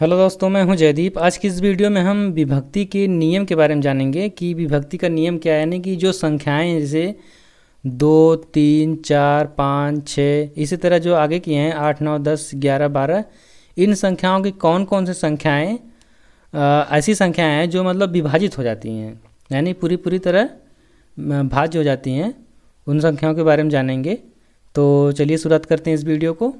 Hello दोस्तों, मैं हूं जयदीप। आज की इस वीडियो में हम विभक्ति के नियम के बारे में जानेंगे कि विभक्ति का नियम क्या है। यानी कि जो संख्याएं हैं जैसे 2, 3, 4, 5, 6, इसी तरह जो आगे की हैं 8, 9, 10, 11, 12, इन संख्याओं की कौन कौन सी संख्याएं ऐसी संख्याएं हैं जो मतलब विभाजित हो जाती हैं, यानी पूरी पूरी तरह भाज्य हो जाती हैं। उन संख्याओं के बारे में जानेंगे। तो चलिए शुरुआत करते हैं इस वीडियो को।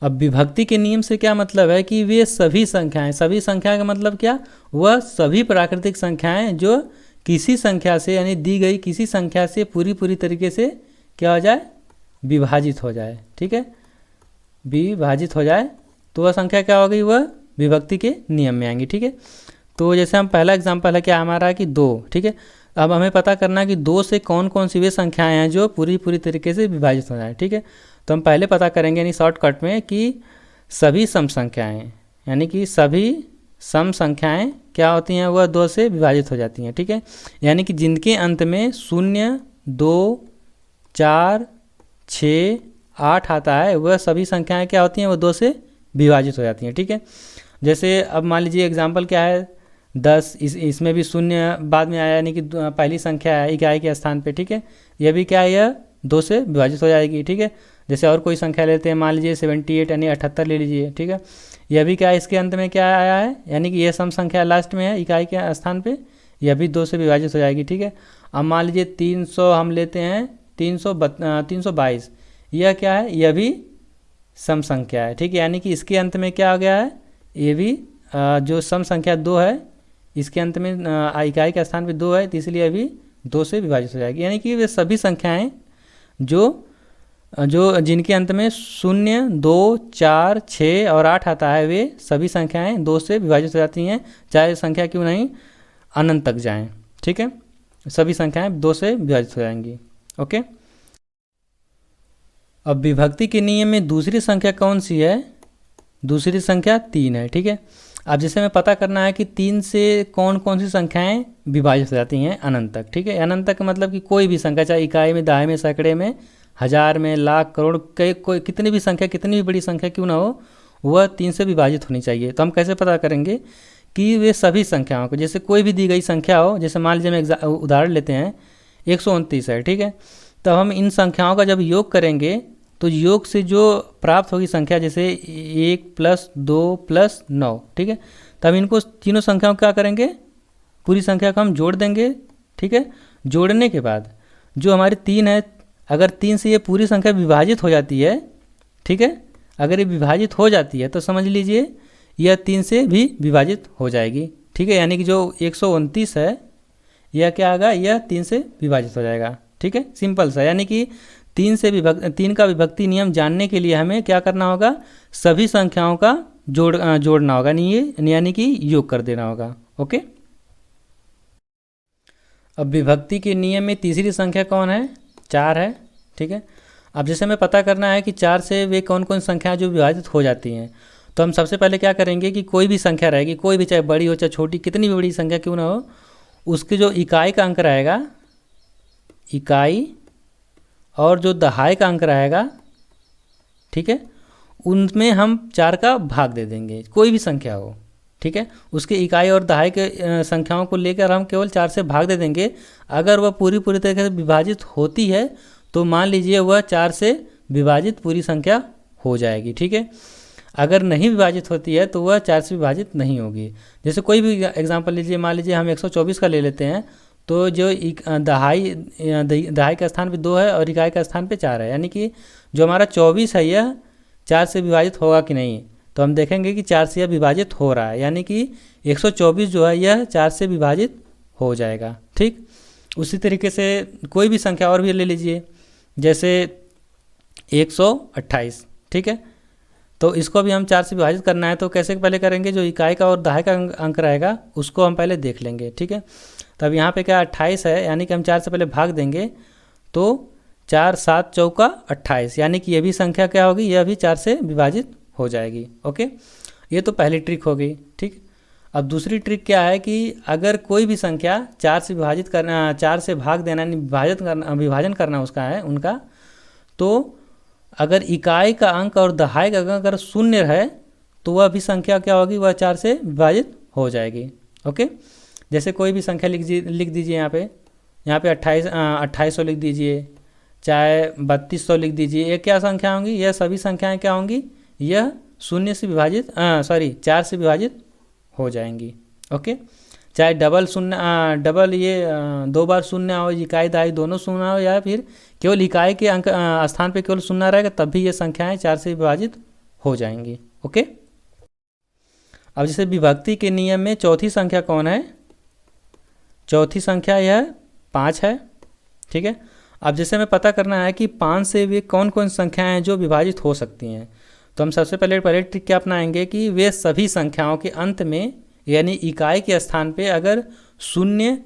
अब विभक्ति के नियम से क्या मतलब है कि वे सभी संख्या का मतलब क्या, वह सभी प्राकृतिक संख्याएं जो किसी संख्या से यानी दी गई किसी संख्या से पूरी पूरी तरीके से क्या हो जाए, विभाजित हो जाए। ठीक है, विभाजित हो जाए तो वह संख्या क्या हो गई, वह विभक्ति के नियम में आएंगी। ठीक है, तो जैसे हम पहला एग्जाम्पल है क्या हमारा कि 2। ठीक है, अब हमें पता करना है कि 2 से कौन कौन सी वे संख्याएं हैं जो पूरी पूरी तरीके से विभाजित हो जाए। ठीक है, तो हम पहले पता करेंगे यानी शॉर्टकट में कि सभी सम संख्याएं, यानी कि सभी सम संख्याएं क्या होती हैं, वह 2 से विभाजित हो जाती हैं। ठीक है, यानी कि जिनके अंत में 0, 2, 4, 6, 8 आता है, वह सभी संख्याएं क्या होती हैं, वह 2 से विभाजित हो जाती हैं। ठीक है, जैसे अब मान लीजिए एग्जाम्पल क्या है 10, इसमें भी 0 बाद में आया, यानी कि पहली संख्या है इकाई के स्थान पे। ठीक है, यह भी क्या है, यह 2 से विभाजित हो जाएगी। ठीक है, जैसे और कोई संख्या लेते हैं, मान लीजिए 78 यानी 78 ले लीजिए। ठीक है, यह भी क्या है, इसके अंत में क्या आया है, यानी कि यह सम संख्या लास्ट में है इकाई के स्थान पे, यह भी 2 से विभाजित हो जाएगी। ठीक है, अब मान लीजिए 300 हम लेते हैं, 322, यह क्या है, यह भी सम संख्या है। ठीक है, यानी कि इसके अंत में क्या आ गया है, ये भी जो सम संख्या 2 है, इसके अंत में इकाई के स्थान पे 2 है, तो इसलिए अभी 2 से विभाजित हो जाएगी। यानी कि वे सभी संख्याएं जो जो जिनके अंत में 0, 2, 4, 6 और 8 आता है, वे सभी संख्याएं 2 से विभाजित हो जाती हैं, चाहे संख्या क्यों नहीं अनंत तक जाएं। ठीक है, सभी संख्याएं 2 से विभाजित हो जाएंगी। ओके, अब विभक्ति के नियम में दूसरी संख्या कौन सी है, दूसरी संख्या 3 है। ठीक है, अब जैसे हमें पता करना है कि 3 से कौन कौन सी संख्याएं विभाजित हो जाती हैं अनंत तक। ठीक है, अनंत तक मतलब कि कोई भी संख्या, चाहे इकाई में, दहाई में, सैकड़े में, हज़ार में, लाख, करोड़, कोई कितनी भी संख्या, कितनी भी बड़ी संख्या क्यों ना हो, वह 3 से विभाजित होनी चाहिए। तो हम कैसे पता करेंगे कि वे सभी संख्याओं को, जैसे कोई भी दी गई संख्या हो, जैसे मान लीजिए हम उदाहरण लेते हैं 129 है। ठीक है, तब हम इन संख्याओं का जब योग करेंगे तो योग से जो प्राप्त होगी संख्या, जैसे 1 + 2 + 9। ठीक है, तब इनको तीनों संख्याओं को क्या करेंगे, पूरी संख्या को हम जोड़ देंगे। ठीक है, जोड़ने के बाद जो हमारी 3 है, अगर 3 से ये पूरी संख्या विभाजित हो जाती है, ठीक है, अगर ये विभाजित हो जाती है तो समझ लीजिए यह 3 से भी विभाजित हो जाएगी। ठीक है, यानी कि जो 129 है यह क्या आएगा, यह 3 से विभाजित हो जाएगा। ठीक है, सिंपल सा। यानी कि 3 का विभक्ति नियम जानने के लिए हमें क्या करना होगा, सभी संख्याओं का जोड़ना होगा, यानी कि योग कर देना होगा। ओके, अब विभक्ति के नियम में तीसरी संख्या कौन है, 4 है। ठीक है, अब जैसे हमें पता करना है कि 4 से वे कौन कौन संख्याएं जो विभाजित हो जाती हैं, तो हम सबसे पहले क्या करेंगे कि कोई भी संख्या रहेगी, कोई भी, चाहे बड़ी हो चाहे छोटी, कितनी भी बड़ी संख्या क्यों ना हो, उसके जो इकाई का अंक रहेगा, इकाई, और जो दहाई का अंक रहेगा, ठीक है, उनमें हम 4 का भाग दे देंगे, कोई भी संख्या हो। ठीक है, उसके इकाई और दहाई के संख्याओं को लेकर हम केवल 4 से भाग दे देंगे। अगर वह पूरी पूरी तरीके से विभाजित होती है तो मान लीजिए वह 4 से विभाजित पूरी संख्या हो जाएगी। ठीक है, अगर नहीं विभाजित होती है तो वह 4 से विभाजित नहीं होगी। जैसे कोई भी एग्जाम्पल लीजिए, मान लीजिए हम 124 का ले लेते हैं, तो जो दहाई के स्थान पे 2 है और इकाई का स्थान पे 4 है, यानी कि जो हमारा 24 है यह 4 से विभाजित होगा कि नहीं, तो हम देखेंगे कि 4 से यह विभाजित हो रहा है, यानी कि 124 जो है यह 4 से विभाजित हो जाएगा। ठीक, उसी तरीके से कोई भी संख्या और भी ले लीजिए, जैसे 128। ठीक है, तो इसको भी हम 4 से विभाजित करना है, तो कैसे पहले करेंगे, जो इकाई का और दहाई का अंक रहेगा उसको हम पहले देख लेंगे। ठीक है, तब यहाँ पे क्या 28 है, यानी कि हम 4 से पहले भाग देंगे, तो 4 × 7 = 28, यानी कि यह भी संख्या क्या होगी, यह भी 4 से विभाजित हो जाएगी। ओके, ये तो पहली ट्रिक हो गई। ठीक, अब दूसरी ट्रिक क्या है कि अगर कोई भी संख्या 4 से विभाजित करना, 4 से भाग देना, विभाजन करना उसका है उनका, तो अगर इकाई का अंक और दहाई का अंक अगर शून्य है तो वह भी संख्या क्या होगी, वह 4 से विभाजित हो जाएगी। ओके, जैसे कोई भी संख्या लिख दीजिए यहाँ पे 2800 लिख दीजिए, चाहे 3200 लिख दीजिए। ये क्या संख्या होंगी, यह सभी संख्याएं क्या होंगी, यह शून्य से विभाजित 4 से विभाजित हो जाएंगी। ओके, चाहे डबल ये 2 बार शून्य हो, इकाई दहाई दोनों शून्य हो, या फिर केवल इकाई के अंक स्थान पे केवल शून्य रहेगा, तब भी ये संख्याएं 4 से विभाजित हो जाएंगी। ओके, अब जैसे विभक्ति के नियम में चौथी संख्या कौन है, चौथी संख्या यह 5 है। ठीक है, अब जैसे हमें पता करना है कि 5 से वे कौन कौन संख्याएं हैं जो विभाजित हो सकती हैं, तो हम सबसे पहले ट्रिक क्या अपनाएंगे कि वे सभी संख्याओं के अंत में यानी इकाई के स्थान पे अगर 0,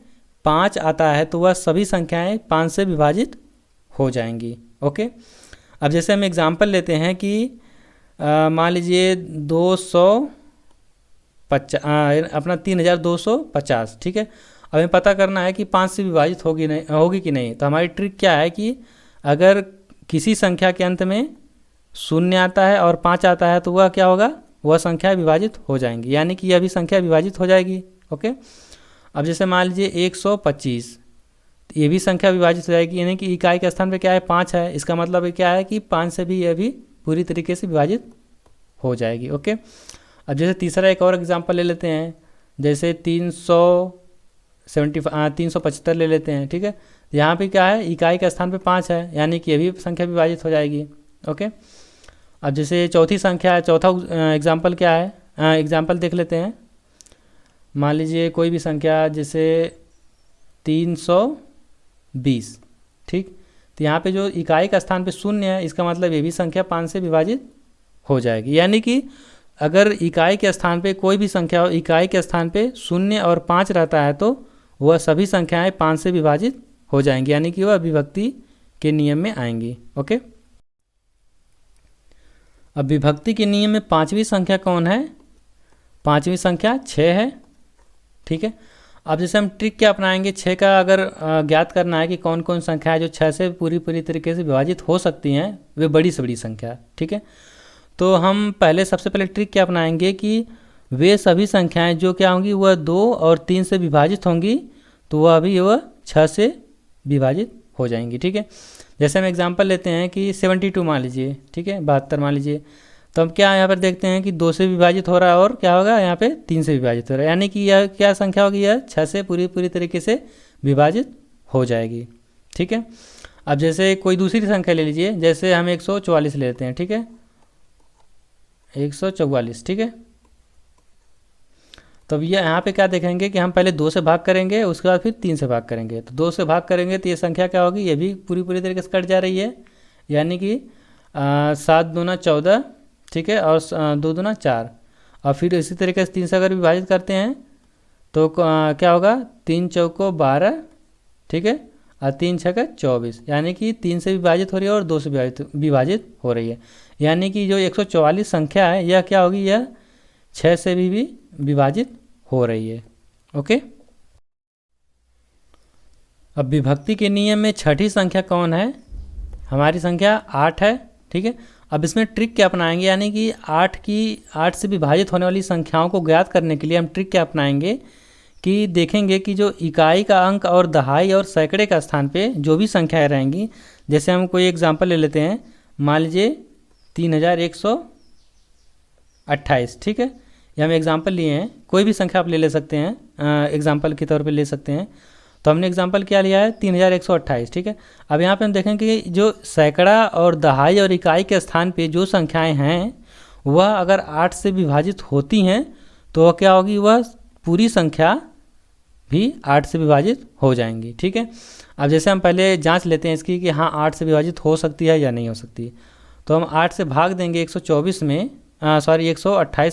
5 आता है तो वह सभी संख्याएं 5 से विभाजित हो जाएंगी। ओके, अब जैसे हम एग्जांपल लेते हैं कि मान लीजिए 3250, ठीक है। अब हमें पता करना है कि 5 से विभाजित होगी कि नहीं। तो हमारी ट्रिक क्या है कि अगर किसी संख्या के अंत में 0 आता है और 5 आता है तो वह क्या होगा, वह संख्या विभाजित हो जाएंगी, यानी कि यह भी संख्या विभाजित हो जाएगी। ओके, अब जैसे मान लीजिए 125, ये भी संख्या विभाजित हो जाएगी, यानी कि इकाई के स्थान पे क्या है, 5 है। इसका मतलब क्या है कि 5 से भी यह भी पूरी तरीके से विभाजित हो जाएगी। ओके, अब जैसे तीसरा एक और एग्जांपल ले लेते हैं, जैसे 375 ले लेते हैं। ठीक है, यहाँ पे क्या है, इकाई के स्थान पे 5 है, यानी कि ये भी संख्या विभाजित हो जाएगी। ओके, अब जैसे चौथी संख्या है, चौथा एग्जांपल क्या है, एग्जांपल देख लेते हैं। मान लीजिए कोई भी संख्या जैसे 320, ठीक। तो यहाँ पे जो इकाई का स्थान पे 0 है, इसका मतलब ये भी संख्या 5 से विभाजित हो जाएगी। यानी कि अगर इकाई के स्थान पे कोई भी संख्या हो, इकाई के स्थान पे 0 और 5 रहता है तो वह सभी संख्याएं 5 से विभाजित हो जाएंगी, यानी कि वह विभक्ति के नियम में आएंगी। ओके, अब विभक्ति के नियम में 5वीं संख्या कौन है, 5वीं संख्या 6 है। ठीक है, अब जैसे हम ट्रिक क्या अपनाएंगे, 6 का अगर ज्ञात करना है कि कौन कौन संख्या है जो 6 से पूरी तरीके से विभाजित हो सकती हैं, वे बड़ी से बड़ी संख्या। ठीक है, तो हम सबसे पहले ट्रिक क्या अपनाएंगे कि वे सभी संख्याएं जो क्या होंगी, वह 2 और 3 से विभाजित होंगी, तो वह 6 से विभाजित हो जाएंगी। ठीक है, जैसे हम एग्जांपल लेते हैं कि 72 मान लीजिए, ठीक है, 72 मान लीजिए, तो हम क्या यहाँ पर देखते हैं कि 2 से विभाजित हो रहा है और क्या होगा, यहाँ पे 3 से विभाजित हो रहा है, यानी कि यह क्या संख्या होगी, यह 6 से पूरी तरीके से विभाजित हो जाएगी। ठीक है, अब जैसे कोई दूसरी संख्या ले लीजिए, जैसे हम 144 ले लेते हैं। ठीक है, 144, ठीक है, तो ये यहाँ पे क्या देखेंगे कि हम पहले 2 से भाग करेंगे, उसके बाद फिर 3 से भाग करेंगे। तो 2 से भाग करेंगे तो ये संख्या क्या होगी, ये भी पूरी तरीके से कट जा रही है, यानी कि 7 दूना 14, ठीक है, और 2 दूना 4, और फिर इसी तरीके से 3 से अगर विभाजित करते हैं तो क्या होगा, 3 चौको 12, ठीक है, और 3 छक्का 24, यानी कि 3 से विभाजित हो रही है और 2 से विभाजित हो रही है, यानी कि जो 144 संख्या है यह क्या होगी, यह 6 से भी विभाजित हो रही है। ओके, अब विभक्ति के नियम में 6ठी संख्या कौन है, हमारी संख्या 8 है। ठीक है, अब इसमें ट्रिक क्या अपनाएंगे, यानी कि 8 से विभाजित होने वाली संख्याओं को ज्ञात करने के लिए हम ट्रिक क्या अपनाएंगे कि देखेंगे कि जो इकाई का अंक और दहाई और सैकड़े का स्थान पे जो भी संख्याएं रहेंगी, जैसे हम कोई एग्जांपल ले लेते हैं, मान लीजिए 3128, ठीक है, ये हम एग्जांपल लिए हैं, कोई भी संख्या आप ले सकते हैं, एग्जांपल के तौर पे ले सकते हैं। तो हमने एग्जांपल क्या लिया है, 3128, ठीक है। अब यहाँ पे हम देखेंगे कि जो सैकड़ा और दहाई और इकाई के स्थान पे जो संख्याएं हैं वह अगर 8 से विभाजित होती हैं तो वह क्या होगी, वह पूरी संख्या भी 8 से विभाजित हो जाएंगी। ठीक है, अब जैसे हम पहले जांच लेते हैं इसकी कि हाँ 8 से विभाजित हो सकती है या नहीं हो सकती। तो हम 8 से भाग देंगे 128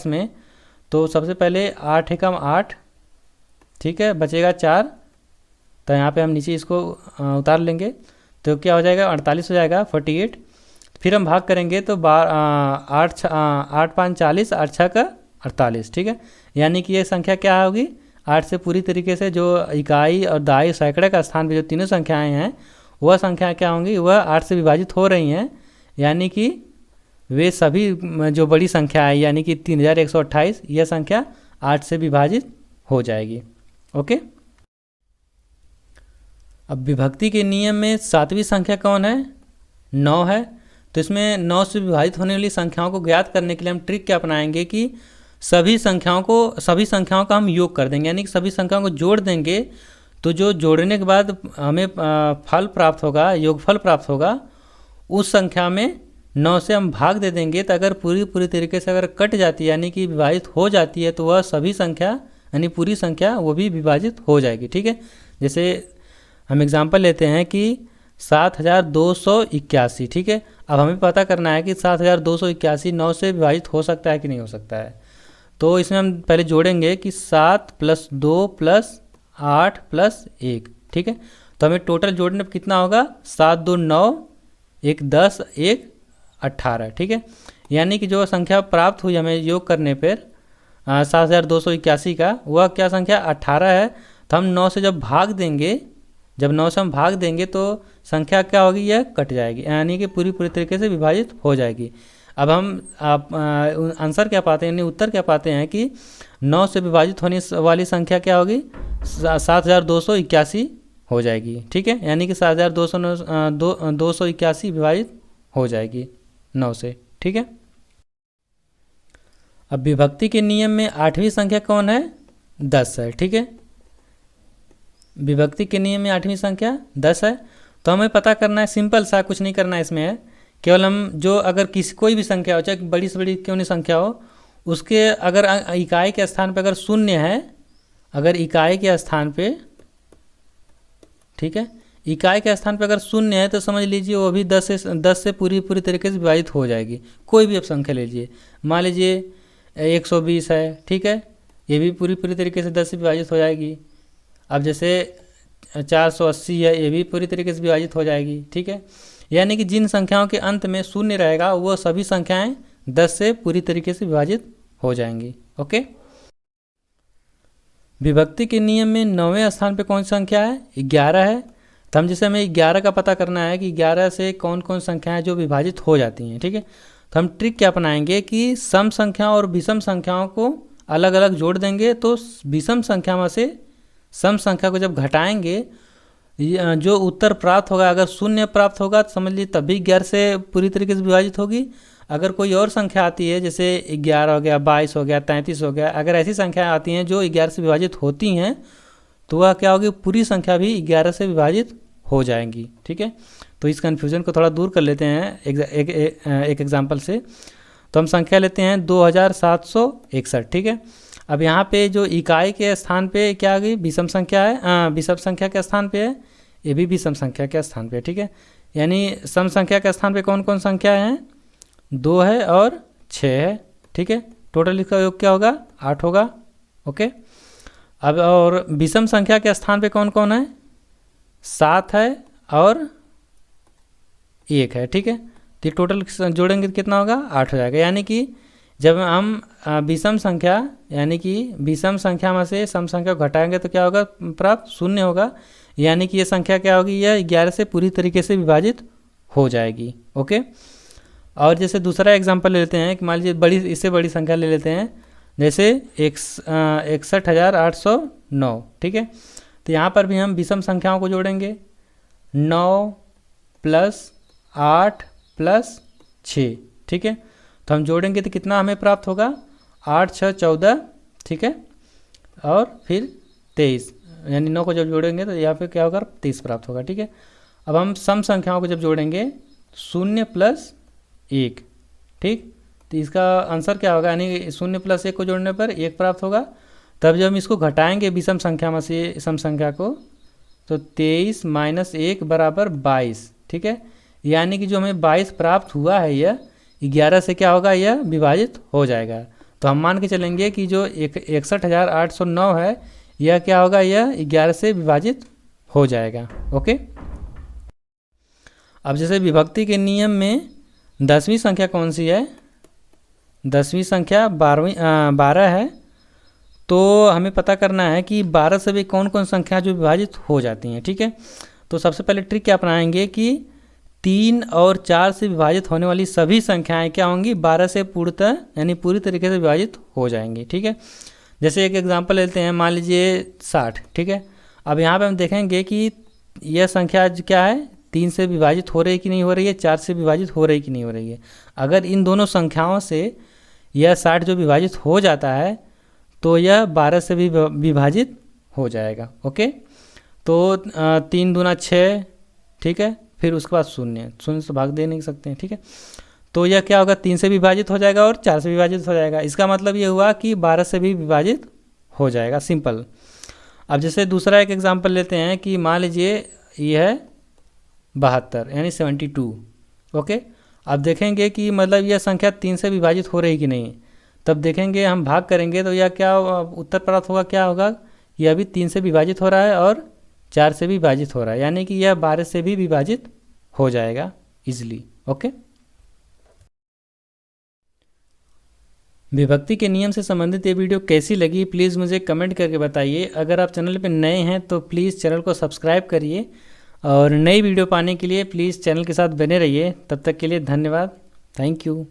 में, तो सबसे पहले 8 एकम 8, ठीक है, बचेगा 4, तो यहाँ पे हम नीचे इसको उतार लेंगे तो क्या हो जाएगा, 48 हो जाएगा, 48। फिर हम भाग करेंगे तो 8 5 40, 8 6 का 48, ठीक है, यानी कि ये संख्या क्या होगी, 8 से पूरी तरीके से जो इकाई और दहाई सैकड़े का स्थान पे जो तीनों संख्याएं हैं वह संख्या क्या होंगी, वह 8 से विभाजित हो रही हैं, यानी कि वे सभी जो बड़ी संख्या है यानी कि 3128 यह संख्या 8 से विभाजित हो जाएगी। ओके। अब विभक्ति के नियम में 7वीं संख्या कौन है? 9 है। तो इसमें 9 से विभाजित होने वाली संख्याओं को ज्ञात करने के लिए हम ट्रिक क्या अपनाएंगे कि सभी संख्याओं का हम योग कर देंगे, यानी कि सभी संख्याओं को जोड़ देंगे। तो जो जोड़ने के बाद हमें फल प्राप्त होगा, योगफल प्राप्त होगा, उस संख्या में 9 से हम भाग दे देंगे। तो अगर पूरी तरीके से अगर कट जाती है यानी कि विभाजित हो जाती है तो वह सभी संख्या यानी पूरी संख्या वो भी विभाजित हो जाएगी। ठीक है। जैसे हम एग्जाम्पल लेते हैं कि 7281। ठीक है। अब हमें पता करना है कि 7281 9 से विभाजित हो सकता है कि नहीं हो सकता है। तो इसमें हम पहले जोड़ेंगे कि 7 + 2 + 8 + 1। ठीक है। तो हमें टोटल जोड़ने पर कितना होगा? 7 2 9, 1 10, 1 18। ठीक है। यानी कि जो संख्या प्राप्त हुई हमें योग करने पर 7281 का, वह क्या संख्या 18 है। तो हम 9 से जब भाग देंगे, जब 9 से हम भाग देंगे तो संख्या क्या होगी? यह कट जाएगी, यानी कि पूरी तरीके से विभाजित हो जाएगी। अब हम आंसर क्या पाते हैं, यानी उत्तर क्या पाते हैं कि 9 से विभाजित होने वाली संख्या क्या होगी? 7281 हो जाएगी। ठीक है। यानी कि 7281 विभाजित हो जाएगी 9 से। ठीक है। अब विभक्ति के नियम में 8वीं संख्या कौन है? 10 है। ठीक है। विभक्ति के नियम में 8वीं संख्या 10 है। तो हमें पता करना है, सिंपल सा, कुछ नहीं करना है इसमें है, केवल हम जो अगर कोई भी संख्या हो, चाहे बड़ी से बड़ी क्यों नहीं संख्या हो, उसके अगर इकाई के स्थान पे अगर शून्य है, अगर इकाई के स्थान पे, ठीक है, इकाई के स्थान पे अगर शून्य है तो समझ लीजिए वो भी 10 से पूरी तरीके से विभाजित हो जाएगी। कोई भी आप संख्या लीजिए, मान लीजिए 120 है। ठीक है। ये भी पूरी तरीके से 10 से विभाजित हो जाएगी। अब जैसे 480 है, ये भी पूरी तरीके से विभाजित हो जाएगी। ठीक है। यानी कि जिन संख्याओं के अंत में शून्य रहेगा वो सभी संख्याएं 10 से पूरी तरीके से विभाजित हो जाएंगी। ओके। विभक्ति के नियम में 9वें स्थान पे कौन सी संख्या है? 11 है। तो हम जैसे हमें 11 का पता करना है कि 11 से कौन कौन संख्याएं जो विभाजित हो जाती हैं। ठीक है। तो हम ट्रिक क्या अपनाएंगे कि सम संख्या और विषम संख्याओं को अलग अलग जोड़ देंगे। तो विषम संख्या में से सम संख्या को जब घटाएंगे, जो उत्तर प्राप्त होगा, अगर शून्य प्राप्त होगा तो समझ लीजिए तभी 11 से पूरी तरीके से विभाजित होगी। अगर कोई और संख्या आती है जैसे 11 हो गया, 22 हो गया, 33 हो गया, अगर ऐसी संख्याएं आती हैं जो 11 से विभाजित होती हैं तो वह क्या होगी? पूरी संख्या भी 11 से विभाजित हो जाएंगी। ठीक है। तो इस कन्फ्यूजन को थोड़ा दूर कर लेते हैं एक एग्जाम्पल से। तो हम संख्या लेते हैं 2761। ठीक है। अब यहाँ पे जो इकाई के स्थान पे क्या आ गई? विषम संख्या है, विषम संख्या के स्थान पे है, ये भी विषम संख्या के स्थान पे। ठीक है। यानी सम संख्या के स्थान पे कौन कौन संख्या है? 2 है और 6 है। ठीक है। टोटल इसका योग क्या होगा? 8 होगा। ओके। अब और विषम संख्या के स्थान पे कौन कौन है? 7 है और 1 है। ठीक है। तो टोटल जोड़ेंगे तो कितना होगा? 8 हो जाएगा। यानी कि जब हम विषम संख्या यानी कि विषम संख्या में से सम संख्या को घटाएंगे तो क्या होगा? प्राप्त शून्य होगा। यानी कि ये संख्या क्या होगी? यह 11 से पूरी तरीके से विभाजित हो जाएगी। ओके। और जैसे दूसरा एग्जांपल ले लेते हैं कि मान लीजिए इससे बड़ी संख्या ले लेते हैं, जैसे 61,809। ठीक है। तो यहाँ पर भी हम विषम संख्याओं को जोड़ेंगे, 9 + 8 + 6। ठीक है। तो हम जोड़ेंगे तो कितना हमें प्राप्त होगा? 8 6 14। ठीक है। और फिर 23, यानी 9 को जब जोड़ेंगे तो यहाँ पे क्या होगा? 23 प्राप्त होगा। ठीक है। अब हम सम संख्याओं को जब जोड़ेंगे 0 + 1। ठीक। तो इसका आंसर क्या होगा? यानी 0 + 1 को जोड़ने पर 1 प्राप्त होगा। तब जब हम इसको घटाएंगे विषम संख्या में से सम संख्या को, तो 23 - 1 = 22। ठीक है। यानी कि जो हमें 22 प्राप्त हुआ है यह 11 से क्या होगा? यह विभाजित हो जाएगा। तो हम मान के चलेंगे कि जो 61,809 है यह क्या होगा? यह 11 से विभाजित हो जाएगा। ओके। अब जैसे विभक्ति के नियम में 10वीं संख्या कौन सी है? 10वीं संख्या 12 है। तो हमें पता करना है कि 12 से भी कौन कौन संख्या जो विभाजित हो जाती हैं। ठीक है। तो सबसे पहले ट्रिक क्या अपनाएंगे कि 3 और 4 से विभाजित होने वाली सभी संख्याएं क्या होंगी, 12 से पूर्णतः यानी पूरी तरीके से विभाजित हो जाएंगी। ठीक है, जैसे एक एग्जांपल लेते हैं, मान लीजिए 60। ठीक है, अब यहाँ पे हम देखेंगे कि यह संख्या क्या है, 3 से विभाजित हो रही है कि नहीं हो रही है, 4 से विभाजित हो रही कि नहीं हो रही है। अगर इन दोनों संख्याओं से यह 60 जो विभाजित हो जाता है तो यह 12 से भी विभाजित हो जाएगा। ओके, तो 3 दूना 6, ठीक है, फिर उसके बाद 0 से भाग दे नहीं सकते हैं। ठीक है, तो यह क्या होगा, 3 से विभाजित हो जाएगा और 4 से विभाजित हो जाएगा। इसका मतलब ये हुआ कि 12 से भी विभाजित हो जाएगा, सिंपल। अब जैसे दूसरा एक एग्जांपल लेते हैं कि मान लीजिए ये है 72 यानी 72। ओके, अब देखेंगे कि मतलब यह संख्या 3 से विभाजित हो रही कि नहीं। तब देखेंगे, हम भाग करेंगे तो यह क्या उत्तर प्राप्त होगा, क्या होगा, यह भी 3 से विभाजित हो रहा है और 4 से भी विभाजित हो रहा है, यानी कि यह 12 से भी विभाजित हो जाएगा इजिली। ओके, विभक्ति के नियम से संबंधित ये वीडियो कैसी लगी प्लीज़ मुझे कमेंट करके बताइए। अगर आप चैनल पर नए हैं तो प्लीज़ चैनल को सब्सक्राइब करिए और नई वीडियो पाने के लिए प्लीज़ चैनल के साथ बने रहिए। तब तक के लिए धन्यवाद, थैंक यू।